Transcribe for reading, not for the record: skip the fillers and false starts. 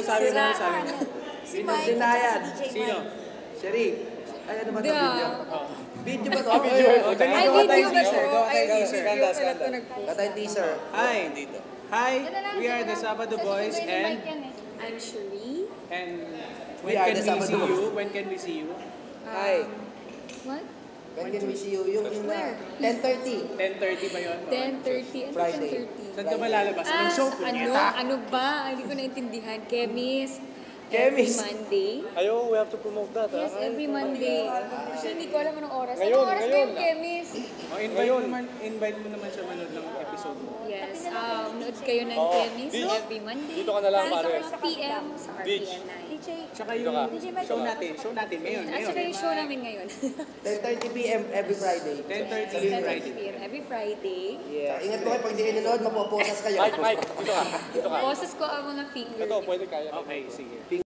sabi mo, sabi mo. Si Mike. Dinayan. Sino? Sherry. Ay, ano ba ito? Video? Video ba ito? Ay, video ba ito? Ay, teaser. Katay teaser. Hi. Hi, we are the Sabado Boys and I'm Cherie. when can we see you? When can we see you? Hi. What? When can we see you? Yung Where? 10:30. 10:30 ba yun? 10:30. Ano Friday. 10:30? Saan ka ba lalabas? Anong show? Ano ba? Hindi ko naintindihan. Chemist. Chemist. Every Monday. Ayo, we have to promote that, Yes, every Monday. Kasi hindi ko alam anong oras. Ngayon, Anong oras ba ngayon. yung chemist? Invite mo naman siya manood ng episode mo. Yes. Nood kayo ng chemist every Monday. Dito ka na lang, pare. Sa PM sa Beach. RPN 9. Tsaka yung show natin ngayon. At saka yung show namin ngayon. 10:30 p.m. every Friday. 10:30 Friday. 10:30 PM every Friday. Yeah. Ingat po kayo pag di kayo nanood, mapoposas kayo. Mike, dito ka. Boses ko ang mga fingers. Ito, pwede kaya. Okay, sige.